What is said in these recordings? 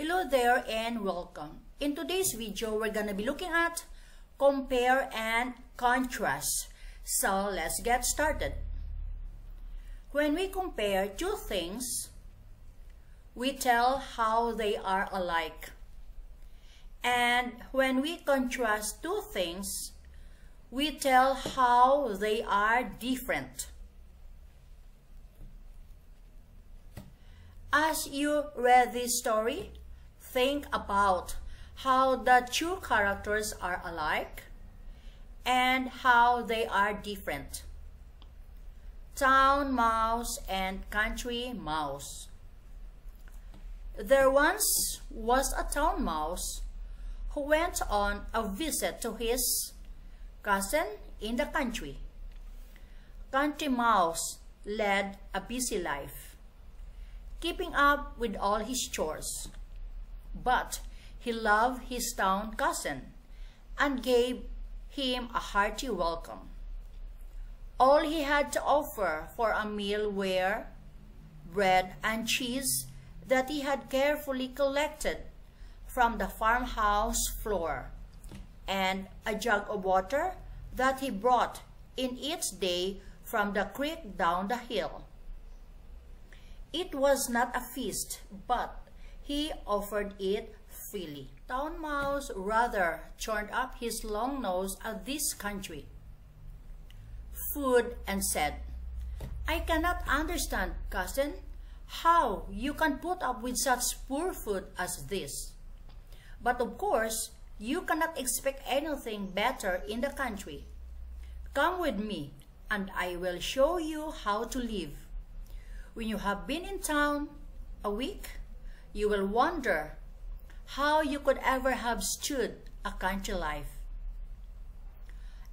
Hello there and welcome. In today's video, we're gonna be looking at compare and contrast. So let's get started. When we compare two things, we tell how they are alike. And when we contrast two things, we tell how they are different. As you read this story, think about how the two characters are alike and how they are different. Town mouse and country mouse. There once was a town mouse who went on a visit to his cousin in the country. Country mouse led a busy life, keeping up with all his chores. But he loved his town cousin and gave him a hearty welcome. All he had to offer for a meal were bread and cheese that he had carefully collected from the farmhouse floor, and a jug of water that he brought in each day from the creek down the hill. It was not a feast, but he offered it freely. Town mouse rather turned up his long nose at this country food and said, "I cannot understand, cousin, how you can put up with such poor food as this. But of course, you cannot expect anything better in the country. Come with me, and I will show you how to live. When you have been in town a week, you will wonder how you could ever have stood a country life."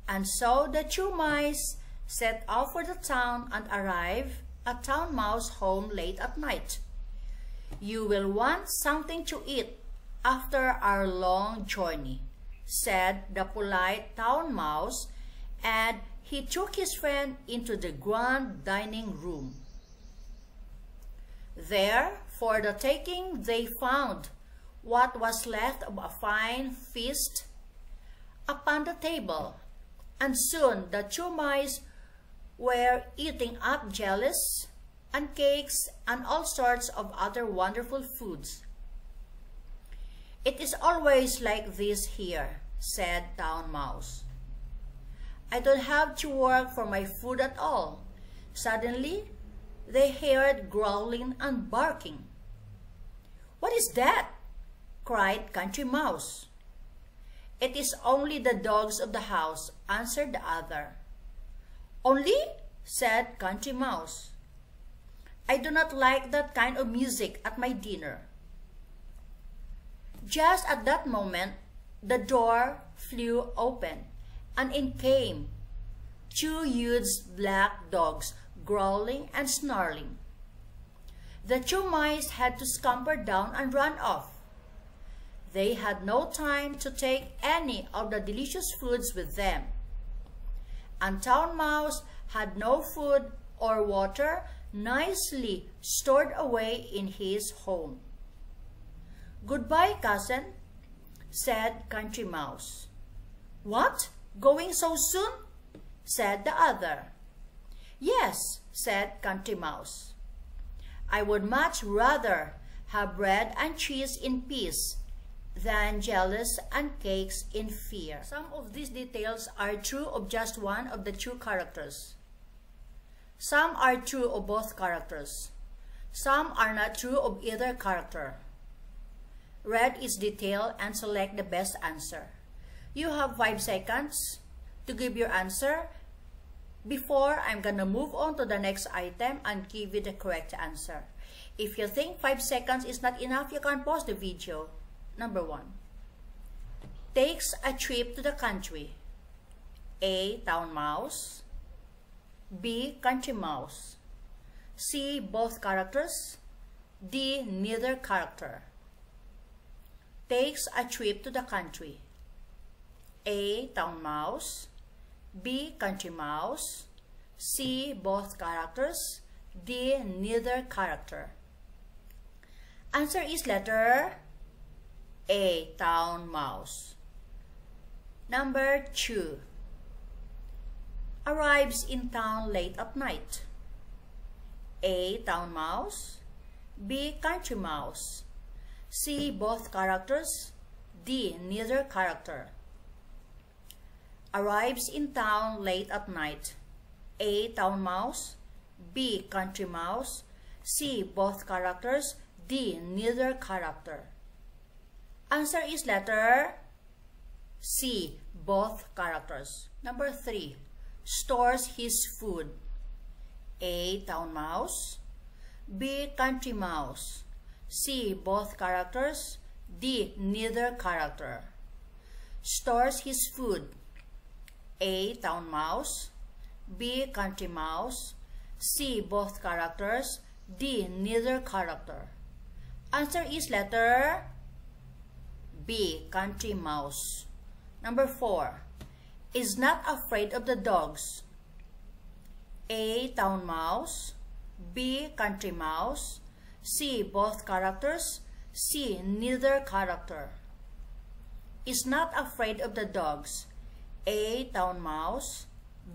And so the two mice set off for the town and arrived at Town Mouse's home late at night. "You will want something to eat after our long journey," said the polite Town Mouse, and he took his friend into the grand dining room. There, for the taking, they found what was left of a fine feast upon the table, and soon the two mice were eating up jellies and cakes and all sorts of other wonderful foods. "It is always like this here," said Town Mouse. "I don't have to work for my food at all." Suddenly, they heard growling and barking. "What is that?" cried Country Mouse. "It is only the dogs of the house," answered the other. "Only?" said Country Mouse. "I do not like that kind of music at my dinner." Just at that moment, the door flew open, and in came two huge black dogs, growling and snarling. The two mice had to scamper down and run off. They had no time to take any of the delicious foods with them, and Town Mouse had no food or water nicely stored away in his home. "Goodbye, cousin," said Country Mouse. "What? Going so soon?" said the other. "Yes," said Country Mouse. "I would much rather have bread and cheese in peace than jellies and cakes in fear." Some of these details are true of just one of the two characters. Some are true of both characters. Some are not true of either character. Read each detail and select the best answer. You have 5 seconds to give your answer before I'm gonna move on to the next item and give you the correct answer. If you think 5 seconds is not enough, you can pause the video. Number 1. Takes a trip to the country. A. Town Mouse. B. Country Mouse. C. Both characters. D. Neither character. Takes a trip to the country. A. Town Mouse. B. Country Mouse. C. Both characters. D. Neither character. Answer is letter A. Town mouse. Number 2. Arrives in town late at night. A. Town mouse. B. Country mouse. C. Both characters. D. Neither character. Arrives in town late at night. A. Town mouse. B. Country mouse. C. Both characters. D. Neither character. Answer is letter C. Both characters. Number 3. Stores his food. A. Town mouse. B. Country mouse. C. Both characters. D. Neither character. Stores his food. A. Town mouse. B. Country mouse. C. Both characters. D. Neither character. Answer is letter B. Country mouse. Number 4. Is not afraid of the dogs. A. Town mouse. B. Country mouse. C. Both characters. C. Neither character. Is not afraid of the dogs. A. Town mouse.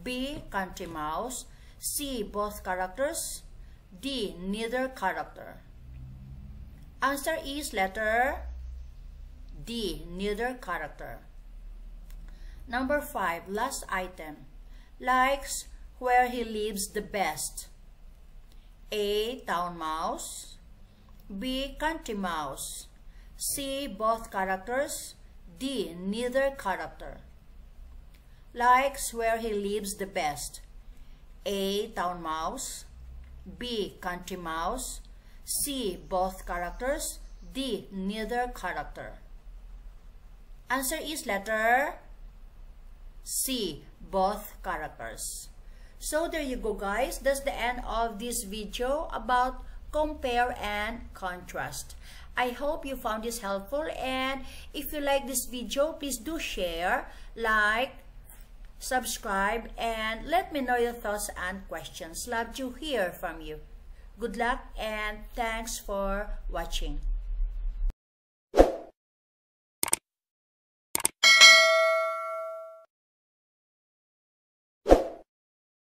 B. Country mouse. C. Both characters. D. Neither character. Answer is letter D. Neither character. Number 5. Last item. Likes where he lives the best. A. Town mouse. B. Country mouse. C. Both characters. D. Neither character. Likes where he lives the best. A. Town mouse. B. Country mouse. C. Both characters. D. Neither character. Answer is letter C. Both characters. So there you go, guys. That's the end of this video about compare and contrast. I hope you found this helpful, and if you like this video, please do share, like, subscribe, and let me know your thoughts and questions. Love to hear from you. Good luck and thanks for watching.